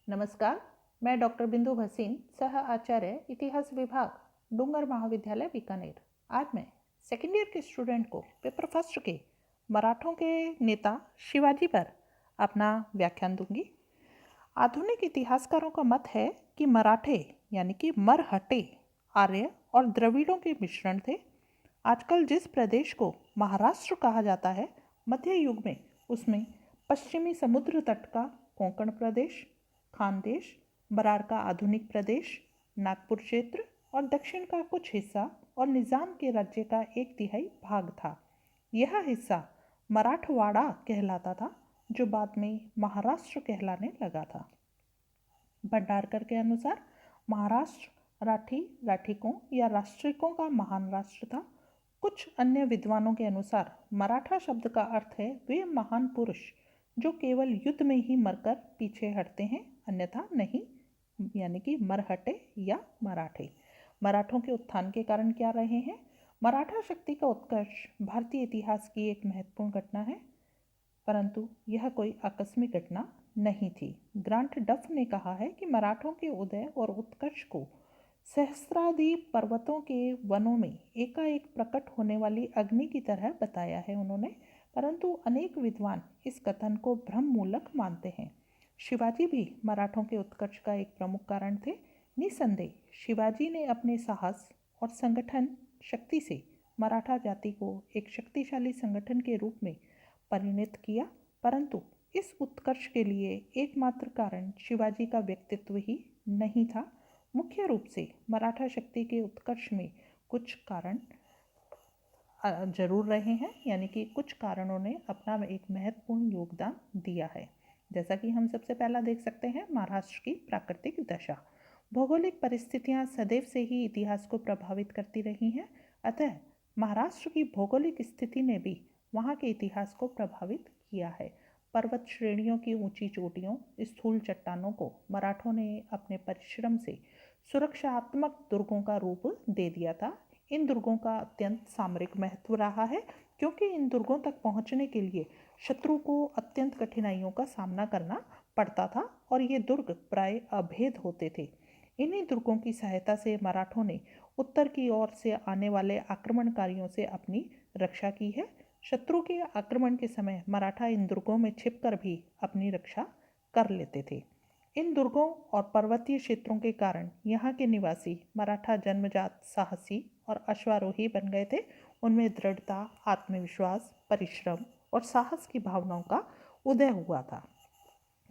नमस्कार। मैं डॉक्टर बिंदु भसीन, सह आचार्य इतिहास विभाग, डूंगर महाविद्यालय बीकानेर। आज मैं सेकेंड ईयर के स्टूडेंट को पेपर फर्स्ट के मराठों के नेता शिवाजी पर अपना व्याख्यान दूंगी। आधुनिक इतिहासकारों का मत है कि मराठे यानी कि मरहटे आर्य और द्रविड़ों के मिश्रण थे। आजकल जिस प्रदेश को महाराष्ट्र कहा जाता है, मध्य युग में उसमें पश्चिमी समुद्र तट का कोंकण प्रदेश, खानदेश, बरार का आधुनिक प्रदेश, नागपुर क्षेत्र और दक्षिण का कुछ हिस्सा और निजाम के राज्य का 1/3 भाग था। यह हिस्सा मराठवाड़ा कहलाता था, जो बाद में महाराष्ट्र कहलाने लगा था। भंडारकर के अनुसार महाराष्ट्र राठिकों या राष्ट्रिकों का महान राष्ट्र था। कुछ अन्य विद्वानों के अनुसार मराठा शब्द का अर्थ है वे महान पुरुष जो केवल युद्ध में ही मरकर पीछे हटते हैं, अन्यथा नहीं, यानी कि मरहटे या मराठे। मराठों के उत्थान के कारण क्या रहे हैं? मराठा शक्ति का उत्कर्ष भारतीय इतिहास की एक महत्वपूर्ण घटना है, परंतु यह कोई आकस्मिक घटना नहीं थी। ग्रांट डफ ने कहा है कि मराठों के उदय और उत्कर्ष को सहस्राद्वीप पर्वतों के वनों में एकाएक प्रकट होने वाली अग्नि की तरह बताया है उन्होंने, परंतु अनेक विद्वान इस कथन को भ्रम मूलक मानते हैं। शिवाजी भी मराठों के उत्कर्ष का एक प्रमुख कारण थे। निसंदेह शिवाजी ने अपने साहस और संगठन शक्ति से मराठा जाति को एक शक्तिशाली संगठन के रूप में परिणत किया, परंतु इस उत्कर्ष के लिए एकमात्र कारण शिवाजी का व्यक्तित्व ही नहीं था। मुख्य रूप से मराठा शक्ति के उत्कर्ष में कुछ कारण जरूर रहे हैं, यानी कि कुछ कारणों ने अपना एक महत्वपूर्ण योगदान दिया है। जैसा कि हम सबसे पहला देख सकते हैं, महाराष्ट्र की प्राकृतिक दशा। भौगोलिक परिस्थितियां सदैव से ही इतिहास को प्रभावित करती रही हैं, अतः महाराष्ट्र की भौगोलिक स्थिति ने भी वहाँ के इतिहास को प्रभावित किया है। पर्वत श्रेणियों की ऊंची चोटियों, स्थूल चट्टानों को मराठों ने अपने परिश्रम से सुरक्षात्मक दुर्गों का रूप दे दिया था। इन दुर्गों का अत्यंत सामरिक महत्व रहा है, क्योंकि इन दुर्गों तक पहुंचने के लिए शत्रु को अत्यंत कठिनाइयों का सामना करना पड़ता था और ये दुर्ग प्राय अभेद होते थे। इन्हीं दुर्गों की सहायता से मराठों ने उत्तर की ओर से आने वाले आक्रमणकारियों से अपनी रक्षा की है। शत्रु के आक्रमण के समय मराठा इन दुर्गों में छिपकर भी अपनी रक्षा कर लेते थे। इन दुर्गों और पर्वतीय क्षेत्रों के कारण यहाँ के निवासी मराठा जन्मजात साहसी और अश्वारोही बन गए थे। उनमें दृढ़ता, आत्मविश्वास, परिश्रम और साहस की भावनाओं का उदय हुआ था।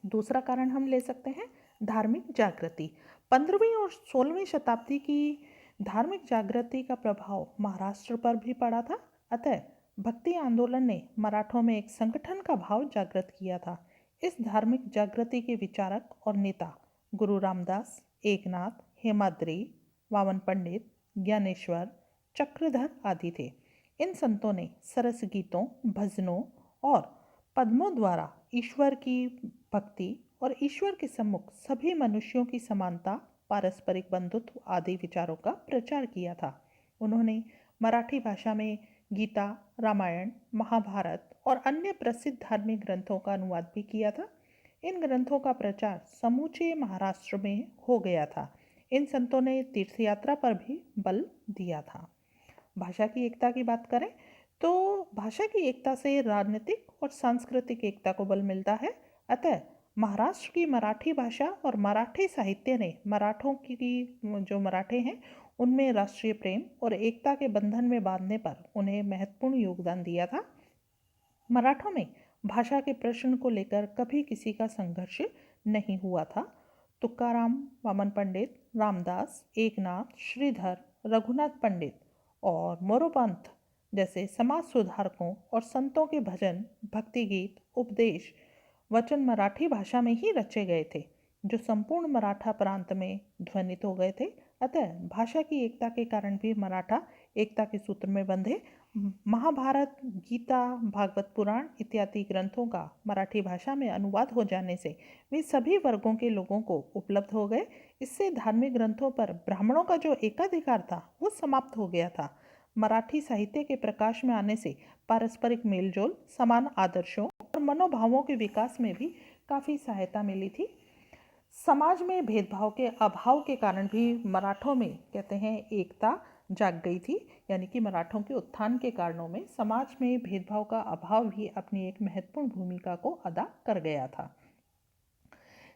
दूसरा कारण हम ले सकते हैं धार्मिक जागृति। 15वीं और 16वीं शताब्दी की धार्मिक जागृति का प्रभाव महाराष्ट्र पर भी पड़ा था, अतः भक्ति आंदोलन ने मराठों में एक संगठन का भाव जागृत किया था। इस धार्मिक जागृति के विचारक और नेता गुरु रामदास, एकनाथ, हेमाद्री, वामन पंडित, ज्ञानेश्वर, चक्रधर आदि थे। इन संतों ने सरस गीतों, भजनों और पद्मों द्वारा ईश्वर की भक्ति और ईश्वर के सम्मुख सभी मनुष्यों की समानता, पारस्परिक बंधुत्व आदि विचारों का प्रचार किया था। उन्होंने मराठी भाषा में गीता, रामायण, महाभारत और अन्य प्रसिद्ध धार्मिक ग्रंथों का अनुवाद भी किया था। इन ग्रंथों का प्रचार समूचे महाराष्ट्र में हो गया था। इन संतों ने तीर्थयात्रा पर भी बल दिया था। भाषा की एकता की बात करें तो भाषा की एकता से राजनीतिक और सांस्कृतिक एकता को बल मिलता है, अतः महाराष्ट्र की मराठी भाषा और मराठी साहित्य ने मराठों की जो मराठे हैं उनमें राष्ट्रीय प्रेम और एकता के बंधन में बांधने पर उन्हें महत्वपूर्ण योगदान दिया था। मराठों में भाषा के प्रश्न को लेकर कभी किसी का संघर्ष नहीं हुआ था। तुकाराम, वामन पंडित, रामदास, एकनाथ, श्रीधर, रघुनाथ पंडित और मोरोपंत जैसे समाज सुधारकों और संतों के भजन, भक्ति गीत, उपदेश वचन मराठी भाषा में ही रचे गए थे, जो संपूर्ण मराठा प्रांत में ध्वनित हो गए थे। अतः भाषा की एकता के कारण भी मराठा एकता के सूत्र में बंधे। महाभारत, गीता, भागवत पुराण इत्यादि ग्रंथों का मराठी भाषा में अनुवाद हो जाने से वे सभी वर्गों के लोगों को उपलब्ध हो गए। इससे धार्मिक ग्रंथों पर ब्राह्मणों का जो एकाधिकार था वो समाप्त हो गया था। मराठी साहित्य के प्रकाश में आने से पारस्परिक मेलजोल, समान आदर्शों और मनोभावों के विकास में भी काफ़ी सहायता मिली थी। समाज में भेदभाव के अभाव के कारण भी मराठों में कहते हैं एकता जाग गई थी, यानी कि मराठों के उत्थान के कारणों में समाज में भेदभाव का अभाव भी अपनी एक महत्वपूर्ण भूमिका को अदा कर गया था।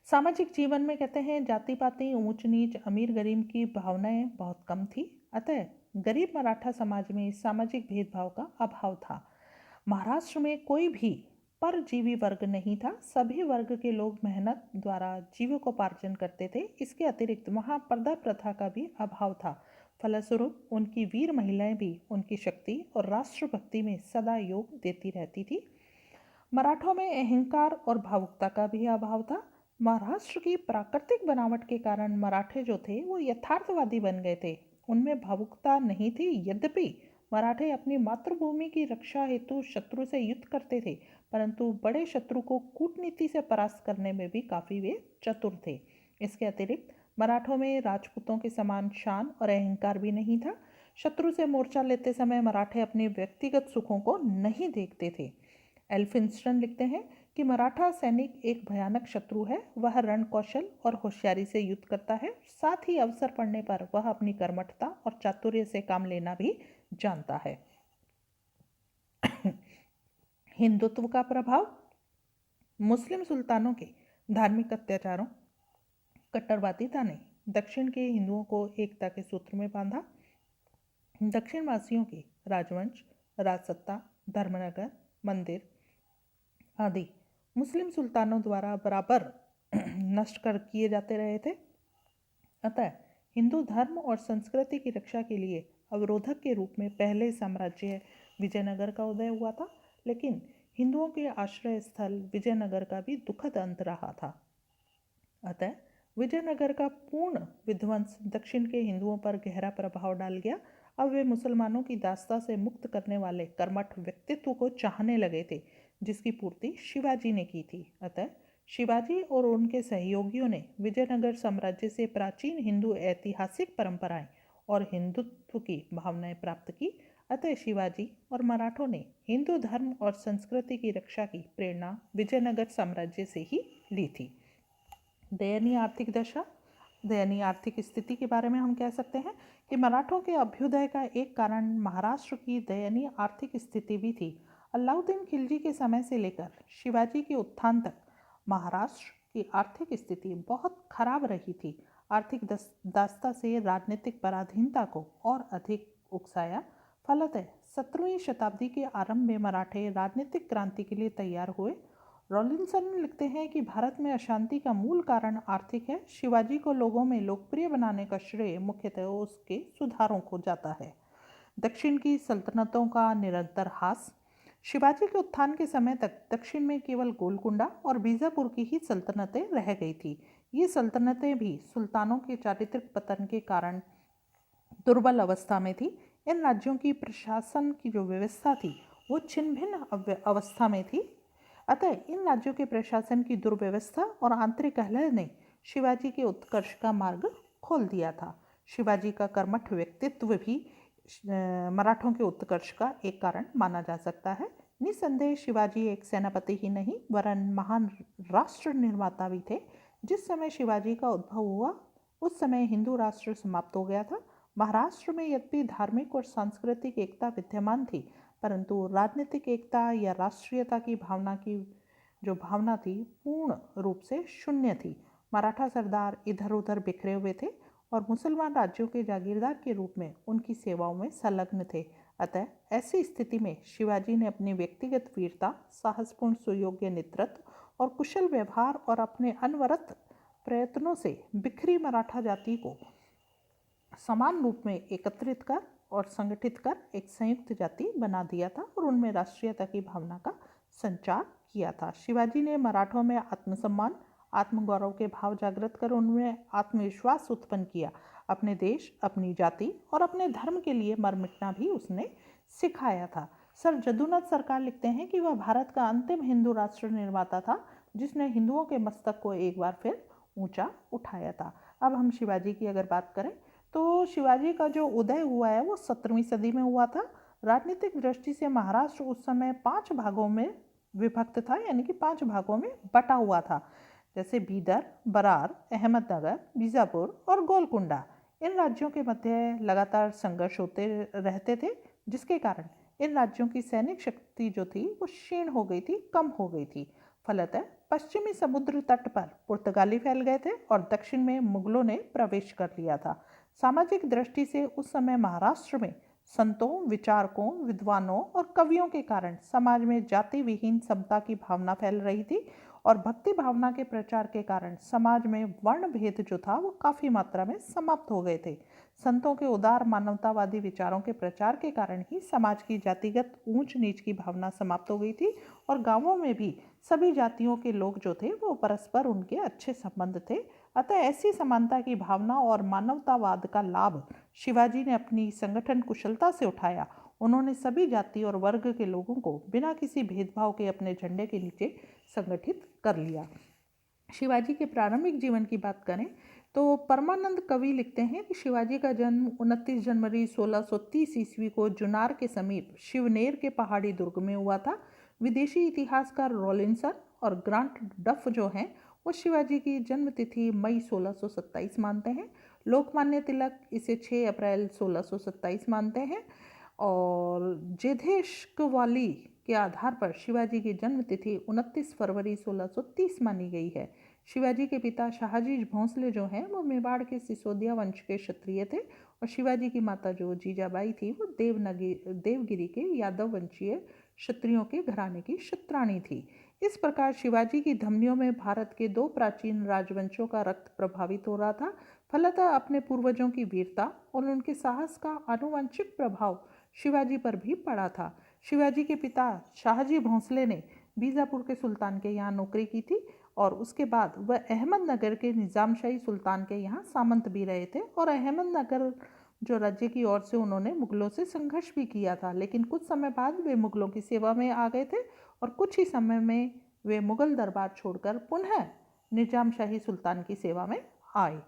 सामाजिक जीवन में कहते हैं जाति पाति ऊंच नीच अमीर गरीब की भावनाएं बहुत कम थी, अतः गरीब मराठा समाज में सामाजिक भेदभाव का अभाव था। महाराष्ट्र में कोई भी परजीवी वर्ग नहीं था, सभी वर्ग के लोग मेहनत द्वारा जीविकोपार्जन करते थे। इसके अतिरिक्त वहाँ पर्दा प्रथा का भी अभाव था। फलस्वरूप उनकी वीर महिलाएं भी उनकी शक्ति और राष्ट्रभक्ति में सदा योग देती रहती थी। मराठों में अहंकार और भावुकता का भी अभाव था। महाराष्ट्र की प्राकृतिक बनावट के कारण मराठे जो थे वो यथार्थवादी बन गए थे, उनमें भावुकता नहीं थी। यद्यपि मराठे अपनी मातृभूमि की रक्षा हेतु शत्रु से युद्ध करते थे, परंतु बड़े शत्रु को कूटनीति से परास्त करने में भी काफ़ी वे चतुर थे। इसके अतिरिक्त मराठों में राजपूतों के समान शान और अहंकार भी नहीं था। शत्रु से मोर्चा लेते समय मराठे अपने व्यक्तिगत सुखों को नहीं देखते थे। एल्फिंस्टन लिखते हैं कि मराठा सैनिक एक भयानक शत्रु है। वह रण कौशल और होशियारी से युद्ध करता है, साथ ही अवसर पड़ने पर वह अपनी कर्मठता और चातुर्य से काम लेना भी जानता है। हिंदुत्व का प्रभाव। मुस्लिम सुल्तानों के धार्मिक अत्याचारों, कट्टरवादिता ने दक्षिण के हिंदुओं को एकता के सूत्र में बांधा। दक्षिणवासियों के राजवंश, राजसत्ता, धर्मनगर, मंदिर आदि मुस्लिम सुल्तानों द्वारा बराबर नष्ट कर किए जाते रहे थे। अतः हिंदू धर्म और संस्कृति की रक्षा के लिए अवरोधक के रूप में पहले साम्राज्य विजयनगर का उदय हुआ था, लेकिन हिंदुओं के आश्रय स्थल विजयनगर का भी दुखद अंत रहा था। अतः विजयनगर का पूर्ण विध्वंस दक्षिण के हिंदुओं पर गहरा प्रभाव डाल गया। अब वे मुसलमानों की दास्ता से मुक्त करने वाले कर्मठ व्यक्तित्व को चाहने लगे थे, जिसकी पूर्ति शिवाजी ने की थी। अतः शिवाजी और उनके सहयोगियों ने विजयनगर साम्राज्य से प्राचीन हिंदू ऐतिहासिक परंपराएं और हिंदुत्व की भावनाएं प्राप्त की। अतः शिवाजी और मराठों ने हिंदू धर्म और संस्कृति की रक्षा की प्रेरणा विजयनगर साम्राज्य से ही ली थी। दयनीय आर्थिक दशा, दयनीय आर्थिक स्थिति के बारे में हम कह सकते हैं कि मराठों के अभ्युदय का एक कारण महाराष्ट्र की दयनीय आर्थिक स्थिति भी थी। अलाउद्दीन खिलजी के समय से लेकर शिवाजी के उत्थान तक महाराष्ट्र की आर्थिक स्थिति बहुत खराब रही थी। आर्थिक दास्ता से राजनीतिक पराधीनता को और अधिक उकसाया। फलतः 17वीं शताब्दी के आरंभ में मराठे राजनीतिक क्रांति के लिए तैयार हुए। रॉलिंसन लिखते हैं कि भारत में अशांति का मूल कारण आर्थिक है। शिवाजी को लोगों में लोकप्रिय बनाने का श्रेय मुख्यतः उसके सुधारों को जाता है। दक्षिण की सल्तनतों का निरंतर ह्रास। शिवाजी के उत्थान के समय तक दक्षिण में केवल गोलकुंडा और बीजापुर की ही सल्तनतें रह गई थी। ये सल्तनतें भी सुल्तानों के चारित्रिक पतन के कारण दुर्बल अवस्था में थी। इन राज्यों की प्रशासन की जो व्यवस्था थी वो छिन्न भिन्न अवस्था में थी। अतः इन राज्यों के प्रशासन की दुर्व्यवस्था और आंतरिक कलह ने शिवाजी के उत्कर्ष का मार्ग खोल दिया था। शिवाजी का कर्मठ व्यक्तित्व भी मराठों के उत्कर्ष का एक कारण माना जा सकता है। निसंदेह शिवाजी एक सेनापति ही नहीं वरन महान राष्ट्र निर्माता भी थे। जिस समय शिवाजी का उद्भव हुआ उस समय हिंदू राष्ट्र समाप्त हो गया था। महाराष्ट्र में यद्यपि धार्मिक और सांस्कृतिक एकता विद्यमान थी, परंतु राजनीतिक एकता या राष्ट्रीयता की जो भावना थी पूर्ण रूप से शून्य थी। मराठा सरदार इधर उधर बिखरे हुए थे और मुसलमान राज्यों के जागीरदार के रूप में उनकी सेवाओं में संलग्न थे। अतः ऐसी स्थिति में शिवाजी ने अपनी व्यक्तिगत वीरता, साहसपूर्ण सुयोग्य नेतृत्व और कुशल व्यवहार और अपने अनवरत प्रयत्नों से बिखरी मराठा जाति को समान रूप में एकत्रित कर और संगठित कर एक संयुक्त जाति बना दिया था और उनमें राष्ट्रीयता की भावना का संचार किया था। शिवाजी ने मराठों में आत्मसम्मान, आत्मगौरव के भाव जागृत कर उनमें आत्मविश्वास उत्पन्न किया। अपने देश, अपनी जाति और अपने धर्म के लिए मर मिटना भी उसने सिखाया था। सर जदुनाथ सरकार लिखते हैं कि वह भारत का अंतिम हिंदू राष्ट्र निर्माता था जिसने हिंदुओं के मस्तक को एक बार फिर ऊंचा उठाया था। अब हम शिवाजी की अगर बात करें तो शिवाजी का जो उदय हुआ है वो 17वीं सदी में हुआ था। राजनीतिक दृष्टि से महाराष्ट्र उस समय 5 भागों में विभक्त था, यानी कि 5 भागों में बटा हुआ था। जैसे बीदर, बरार, अहमदनगर, बीजापुर और गोलकुंडा। इन राज्यों के मध्य लगातार संघर्ष होते रहते थे, जिसके कारण इन राज्यों की सैनिक शक्ति जो थी वो क्षीण हो गई थी, कम हो गई थी। फलतः पश्चिमी समुद्र तट पर पुर्तगाली फैल गए थे और दक्षिण में मुगलों ने प्रवेश कर लिया था। सामाजिक दृष्टि से उस समय महाराष्ट्र में संतों, विचारकों, विद्वानों और कवियों के कारण समाज में जाति विहीन समता की भावना फैल रही थी और भक्ति भावना के प्रचार के कारण समाज में वर्ण भेद जो था वो काफ़ी मात्रा में समाप्त हो गए थे। संतों के उदार मानवतावादी विचारों के प्रचार के कारण ही समाज की जातिगत ऊंच नीच की भावना समाप्त हो गई थी और गांवों में भी सभी जातियों के लोग जो थे वो परस्पर उनके अच्छे संबंध थे। अतः ऐसी समानता की भावना और मानवतावाद का लाभ शिवाजी ने अपनी संगठन कुशलता से उठाया। उन्होंने सभी जाति और वर्ग के लोगों को बिना किसी भेदभाव के अपने झंडे के नीचे संगठित कर लिया। शिवाजी के प्रारंभिक जीवन की बात करें तो परमानंद कवि लिखते हैं कि शिवाजी का जन्म 29 जनवरी 1630 ईस्वी को जुनार के समीप शिवनेर के पहाड़ी दुर्ग में हुआ था। विदेशी इतिहासकार रॉलिंसन और ग्रांट डफ जो हैं वो शिवाजी की जन्म तिथि मई 1627 मानते हैं। लोकमान्य तिलक इसे 6 अप्रैल 1627 मानते हैं और जेधेश्कवाली के आधार पर शिवाजी की जन्म तिथि 29 फरवरी 1630 मानी गई है। शिवाजी के पिता शाहजी भोंसले जो हैं वो मेवाड़ के सिसोदिया वंश के क्षत्रिय थे और शिवाजी की माता जो जीजाबाई थी वो देवगिरी के यादव वंशीय क्षत्रियों के घराने की क्षत्राणी थी। इस प्रकार शिवाजी की धमनियों में भारत के 2 प्राचीन राजवंशों का रक्त प्रभावित हो रहा था। फलतः अपने पूर्वजों की वीरता और उनके साहस का आनुवंशिक प्रभाव शिवाजी पर भी पड़ा था। शिवाजी के पिता शाहजी भोंसले ने बीजापुर के सुल्तान के यहाँ नौकरी की थी और उसके बाद वह अहमदनगर के निज़ामशाही सुल्तान के यहाँ सामंत भी रहे थे और अहमदनगर जो राज्य की ओर से उन्होंने मुगलों से संघर्ष भी किया था, लेकिन कुछ समय बाद वे मुगलों की सेवा में आ गए थे और कुछ ही समय में वे मुगल दरबार छोड़कर पुनः निज़ामशाही सुल्तान की सेवा में आए।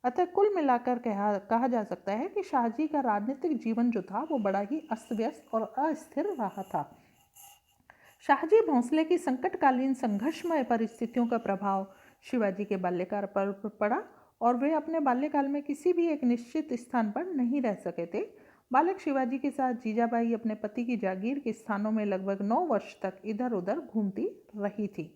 अतः कुल मिलाकर कहा जा सकता है कि शाहजी का राजनीतिक जीवन जो था वो बड़ा ही अस्त व्यस्त और अस्थिर रहा था। शाहजी भोंसले की संकटकालीन संघर्षमय परिस्थितियों का प्रभाव शिवाजी के बाल्यकाल पर पड़ा और वे अपने बाल्यकाल में किसी भी एक निश्चित स्थान पर नहीं रह सके थे। बालक शिवाजी के साथ जीजाबाई अपने पति की जागीर के स्थानों में लगभग 9 वर्ष तक इधर उधर घूमती रही थी।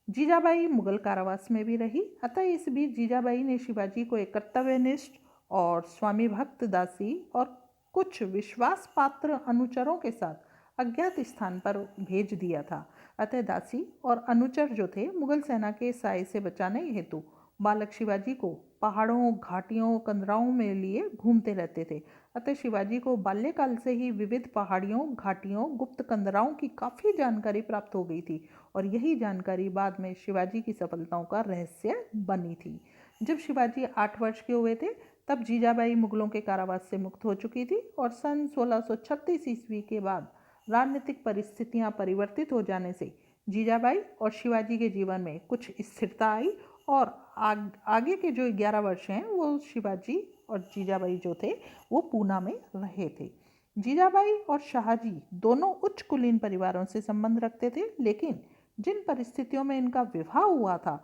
जीजाबाई मुगल कारावास में भी रही। अतः इस बीच जीजाबाई ने शिवाजी को एक कर्तव्यनिष्ठ और स्वामी भक्त दासी और कुछ विश्वास पात्र अनुचरों के साथ अज्ञात स्थान पर भेज दिया था। अतः दासी और अनुचर जो थे मुगल सेना के साए से बचाने हेतु बालक शिवाजी को पहाड़ों, घाटियों, कंदराओं में लिए घूमते रहते थे। अतः शिवाजी को बाल्यकाल से ही विविध पहाड़ियों, घाटियों, गुप्त कंदराओं की काफ़ी जानकारी प्राप्त हो गई थी और यही जानकारी बाद में शिवाजी की सफलताओं का रहस्य बनी थी। जब शिवाजी 8 वर्ष के हुए थे तब जीजाबाई मुगलों के कारावास से मुक्त हो चुकी थी और सन 1636 ईस्वी के बाद राजनीतिक परिस्थितियां परिवर्तित हो जाने से जीजाबाई और शिवाजी के जीवन में कुछ स्थिरता आई और आगे के जो 11 वर्ष हैं वो शिवाजी और जीजाबाई जो थे वो पूना में रहे थे। जीजाबाई और शाहजी दोनों उच्च कुलीन परिवारों से संबंध रखते थे, लेकिन जिन परिस्थितियों में इनका विवाह हुआ था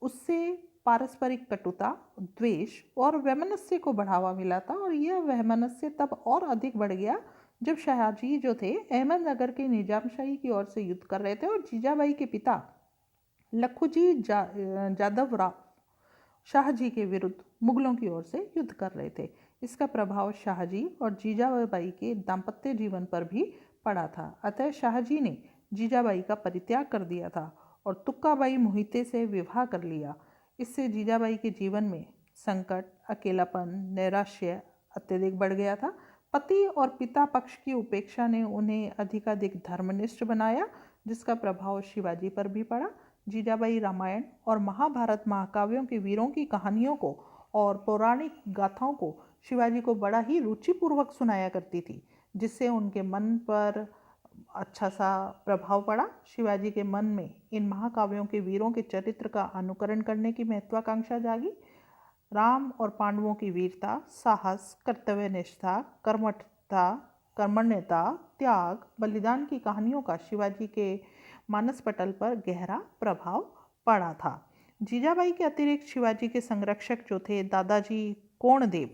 उससे पारस्परिक कटुता, द्वेष और वैमनस्य को बढ़ावा मिला था और यह वैमनस्य तब और अधिक बढ़ गया जब शाहजी जो थे अहमदनगर के निजामशाही की ओर से युद्ध कर रहे थे और जीजाबाई के पिता लखुजी जादव राव शाहजी के विरुद्ध मुगलों की ओर से युद्ध कर रहे थे। इसका प्रभाव शाहजी और जीजाबाई के दाम्पत्य जीवन पर भी पड़ा था। अतः शाहजी ने जीजाबाई का परित्याग कर दिया था और तुक्काबाई मोहिते से विवाह कर लिया। इससे जीजाबाई के जीवन में संकट, अकेलापन, नैराश्य अत्यधिक बढ़ गया था। पति और पिता पक्ष की उपेक्षा ने उन्हें अधिकाधिक धर्मनिष्ठ बनाया, जिसका प्रभाव शिवाजी पर भी पड़ा। जीजाबाई रामायण और महाभारत महाकाव्यों के वीरों की कहानियों को और पौराणिक गाथाओं को शिवाजी को बड़ा ही रुचिपूर्वक सुनाया करती थी, जिससे उनके मन पर अच्छा सा प्रभाव पड़ा। शिवाजी के मन में इन महाकाव्यों के वीरों के चरित्र का अनुकरण करने की महत्वाकांक्षा जागी। राम और पांडवों की वीरता, साहस, कर्तव्यनिष्ठा, कर्मठता, कर्मण्यता, त्याग, बलिदान की कहानियों का शिवाजी के मानस पटल पर गहरा प्रभाव पड़ा था। जीजाबाई के अतिरिक्त शिवाजी के संरक्षक जो थे दादाजी कोंडदेव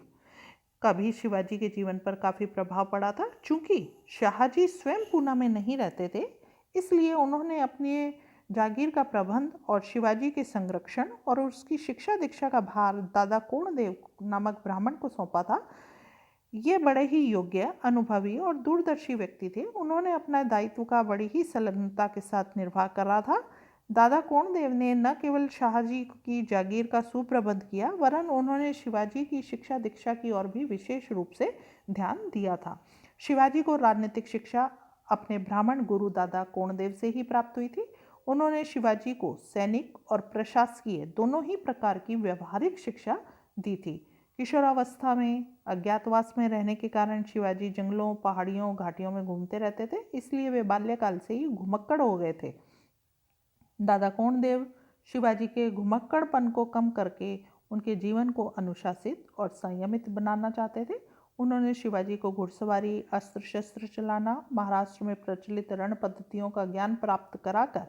का भी शिवाजी के जीवन पर काफ़ी प्रभाव पड़ा था। चूंकि शाहजी स्वयं पूना में नहीं रहते थे, इसलिए उन्होंने अपने जागीर का प्रबंध और शिवाजी के संरक्षण और उसकी शिक्षा दीक्षा का भार दादा कोंडदेव नामक ब्राह्मण को सौंपा था। ये बड़े ही योग्य, अनुभवी और दूरदर्शी व्यक्ति थे। उन्होंने अपना दायित्व का बड़ी ही संलग्नता के साथ निर्वाह करा था। दादा कोंडदेव ने न केवल शाहजी की जागीर का सुप्रबंध किया, वरन उन्होंने शिवाजी की शिक्षा दीक्षा की ओर भी विशेष रूप से ध्यान दिया था। शिवाजी को राजनीतिक शिक्षा अपने ब्राह्मण गुरु दादा कोंडदेव से ही प्राप्त हुई थी। उन्होंने शिवाजी को सैनिक और प्रशासकीय दोनों ही प्रकार की व्यवहारिक शिक्षा दी थी। किशोरावस्था में अज्ञातवास में रहने के कारण शिवाजी जंगलों, पहाड़ियों, घाटियों में घूमते रहते थे, इसलिए वे बाल्यकाल से ही घुमक्कड़ हो गए थे। दादा कोंडदेव शिवाजी के घुमक्कड़पन को कम करके उनके जीवन को अनुशासित और संयमित बनाना चाहते थे। उन्होंने शिवाजी को घुड़सवारी, अस्त्र शस्त्र चलाना, महाराष्ट्र में प्रचलित रण पद्धतियों का ज्ञान प्राप्त कराकर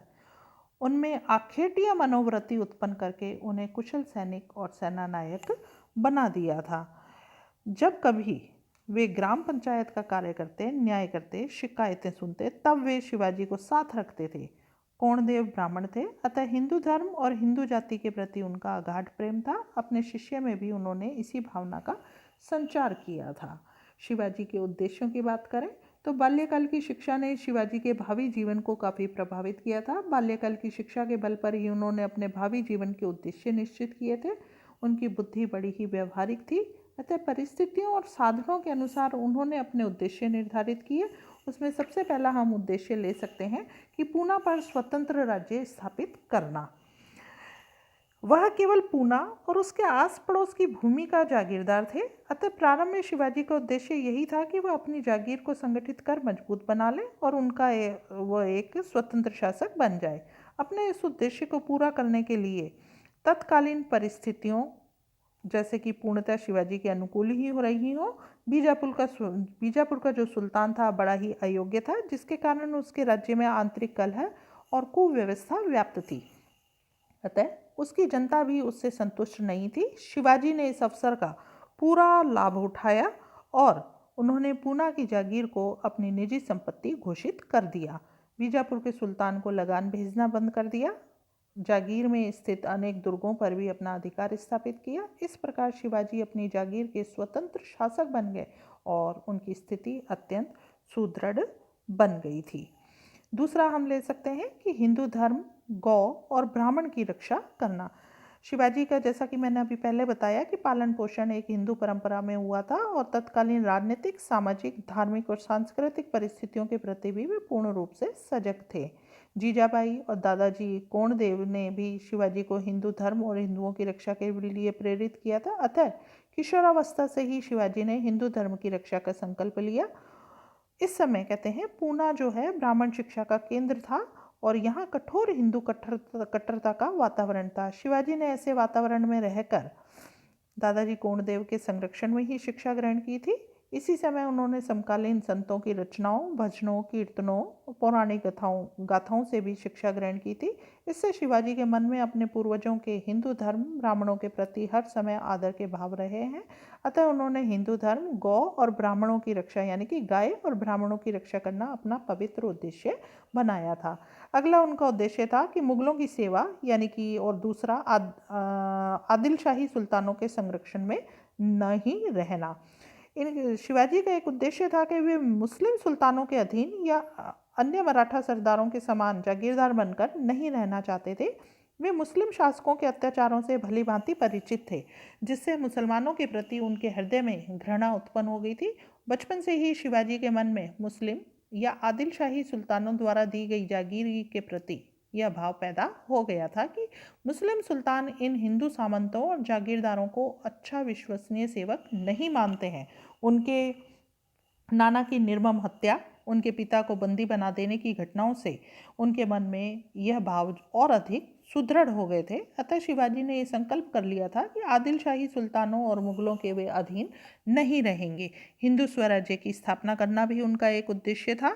उनमें आखेटिया मनोवृत्ति उत्पन्न करके उन्हें कुशल सैनिक और सेना नायक बना दिया था। जब कभी वे ग्राम पंचायत का कार्य करते, न्याय करते, शिकायतें सुनते, तब वे शिवाजी को साथ रखते थे। कोंडदेव ब्राह्मण थे, अतः हिंदू धर्म और हिंदू जाति के प्रति उनका अगाध प्रेम था। अपने शिष्य में भी उन्होंने इसी भावना का संचार किया था। शिवाजी के उद्देश्यों की बात करें तो बाल्यकाल की शिक्षा ने शिवाजी के भावी जीवन को काफ़ी प्रभावित किया था। बाल्यकाल की शिक्षा के बल पर ही उन्होंने अपने भावी जीवन के उद्देश्य निश्चित किए थे। उनकी बुद्धि बड़ी ही व्यवहारिक थी, अतः परिस्थितियों और साधनों के अनुसार उन्होंने अपने उद्देश्य निर्धारित किए। उसमें सबसे पहला हम उद्देश्य ले सकते हैं कि पूना पर स्वतंत्र राज्य स्थापित करना। वह केवल पूना और उसके आस पड़ोस की भूमि का जागीरदार थे, अतः प्रारंभ में शिवाजी का उद्देश्य यही था कि वह अपनी जागीर को संगठित कर मजबूत बना ले और वह एक स्वतंत्र शासक बन जाए। अपने इस उद्देश्य को पूरा करने के लिए तत्कालीन परिस्थितियों, जैसे कि पूर्णतः शिवाजी के अनुकूल ही हो रही हो, बीजापुर का जो सुल्तान था बड़ा ही अयोग्य था, जिसके कारण उसके राज्य में आंतरिक कलह और कुव्यवस्था व्याप्त थी। अतः उसकी जनता भी उससे संतुष्ट नहीं थी। शिवाजी ने इस अवसर का पूरा लाभ उठाया और उन्होंने पूना की जागीर को अपनी निजी संपत्ति घोषित कर दिया। बीजापुर के सुल्तान को लगान भेजना बंद कर दिया। जागीर में स्थित अनेक दुर्गों पर भी अपना अधिकार स्थापित किया। इस प्रकार शिवाजी अपनी जागीर के स्वतंत्र शासक बन गए और उनकी स्थिति अत्यंत सुदृढ़ बन गई थी। दूसरा हम ले सकते हैं कि हिंदू धर्म, गौ और ब्राह्मण की रक्षा करना। शिवाजी का, जैसा कि मैंने अभी पहले बताया, कि पालन पोषण एक हिंदू परंपरा में हुआ था और तत्कालीन राजनीतिक, सामाजिक, धार्मिक और सांस्कृतिक परिस्थितियों के प्रति भी वे पूर्ण रूप से सजग थे। जीजाबाई और दादाजी कोंडदेव ने भी शिवाजी को हिंदू धर्म और हिंदुओं की रक्षा के लिए प्रेरित किया था। अतः किशोरावस्था से ही शिवाजी ने हिंदू धर्म की रक्षा का संकल्प लिया। इस समय कहते हैं पूना जो है ब्राह्मण शिक्षा का केंद्र था और यहाँ कठोर हिंदू कट्टरता का वातावरण था। शिवाजी ने ऐसे वातावरण में रहकर दादाजी कोंडदेव के संरक्षण में ही शिक्षा ग्रहण की थी। इसी समय उन्होंने समकालीन संतों की रचनाओं, भजनों, कीर्तनों, पौराणिक गाथाओं से भी शिक्षा ग्रहण की थी। इससे शिवाजी के मन में अपने पूर्वजों के हिंदू धर्म, ब्राह्मणों के प्रति हर समय आदर के भाव रहे हैं। अतः उन्होंने हिंदू धर्म, गौ और ब्राह्मणों की रक्षा यानी कि गाय और ब्राह्मणों की रक्षा करना अपना पवित्र उद्देश्य बनाया था। अगला उनका उद्देश्य था कि मुगलों की सेवा यानी कि, और दूसरा आदिल शाही सुल्तानों के संरक्षण में नहीं रहना। शिवाजी का एक उद्देश्य था कि वे मुस्लिम सुल्तानों के अधीन या अन्य मराठा सरदारों के समान जागीरदार बनकर नहीं रहना चाहते थे। वे मुस्लिम शासकों के अत्याचारों से भली भांति परिचित थे, जिससे मुसलमानों के प्रति उनके हृदय में घृणा उत्पन्न हो गई थी। बचपन से ही शिवाजी के मन में मुस्लिम या आदिल शाही सुल्तानों द्वारा दी गई जागीर के प्रति यह भाव पैदा हो गया था कि मुस्लिम सुल्तान इन हिंदू सामंतों और जागीरदारों को अच्छा विश्वसनीय सेवक नहीं मानते हैं। उनके नाना की निर्मम हत्या, उनके पिता को बंदी बना देने की घटनाओं से उनके मन में यह भाव और अधिक सुदृढ़ हो गए थे। अतः शिवाजी ने यह संकल्प कर लिया था कि आदिल शाही सुल्तानों और मुगलों के वे अधीन नहीं रहेंगे। हिंदू स्वराज्य की स्थापना करना भी उनका एक उद्देश्य था।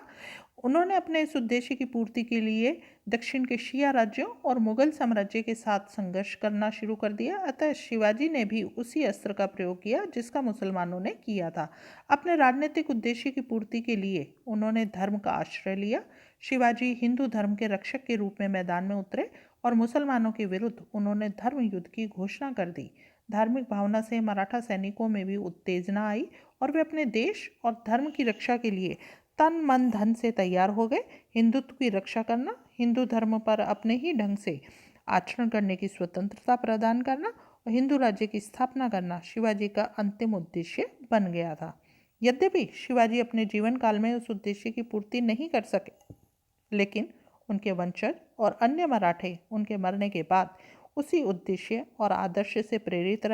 उन्होंने अपने इस उद्देश्य की पूर्ति के लिए दक्षिण के शिया राज्यों और मुगल साम्राज्य के साथ संघर्ष करना शुरू कर दिया। अतः शिवाजी ने भी उसी अस्त्र का प्रयोग किया जिसका मुसलमानों ने किया था। अपने राजनीतिक उद्देश्य की पूर्ति के लिए उन्होंने धर्म का आश्रय लिया। शिवाजी हिंदू धर्म के रक्षक के रूप में मैदान में उतरे और मुसलमानों के विरुद्ध उन्होंने धर्म युद्ध की घोषणा कर दी। धार्मिक भावना से मराठा सैनिकों में भी उत्तेजना आई और वे अपने देश और धर्म की रक्षा के लिए तन मन धन से तैयार हो गए। हिंदुत्व की रक्षा करना, हिंदू धर्म पर अपने ही ढंग से आचरण करने की स्वतंत्रता प्रदान करना और हिंदू राज्य की स्थापना करना शिवाजी का अंतिम उद्देश्य बन गया था। यद्यपि शिवाजी अपने जीवन काल में उस उद्देश्य की पूर्ति नहीं कर सके, लेकिन उनके वंशज और अन्य मराठे उनके मरने के बाद उसी उद्देश्य और आदर्श से प्रेरित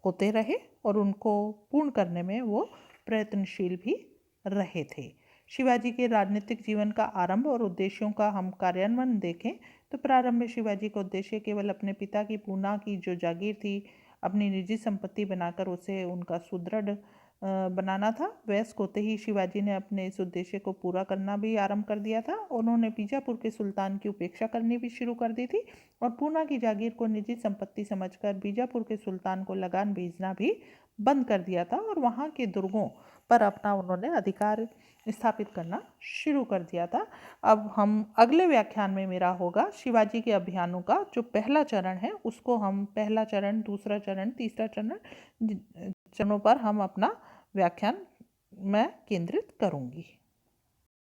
होते रहे और उनको पूर्ण करने में वो प्रयत्नशील भी रहे थे। शिवाजी के राजनीतिक जीवन का आरंभ और उद्देश्यों का हम कार्यान्वयन देखें तो प्रारंभ में शिवाजी का उद्देश्य केवल अपने पिता की पूना की जो जागीर थी अपनी निजी संपत्ति बनाकर उसे उनका सुदृढ़ बनाना था। वयस्क होते ही शिवाजी ने अपने इस उद्देश्य को पूरा करना भी आरंभ कर दिया था। उन्होंने बीजापुर के सुल्तान की उपेक्षा करनी भी शुरू कर दी थी और पूना की जागीर को निजी संपत्ति समझकर बीजापुर के सुल्तान को लगान भेजना भी बंद कर दिया था और वहाँ के दुर्गों पर अपना उन्होंने अधिकार स्थापित करना शुरू कर दिया था। अब हम अगले व्याख्यान में मेरा होगा शिवाजी के अभियानों का जो पहला चरण है उसको हम पहला चरण, दूसरा चरण, तीसरा चरणों पर हम अपना व्याख्यान मैं केंद्रित करूंगी।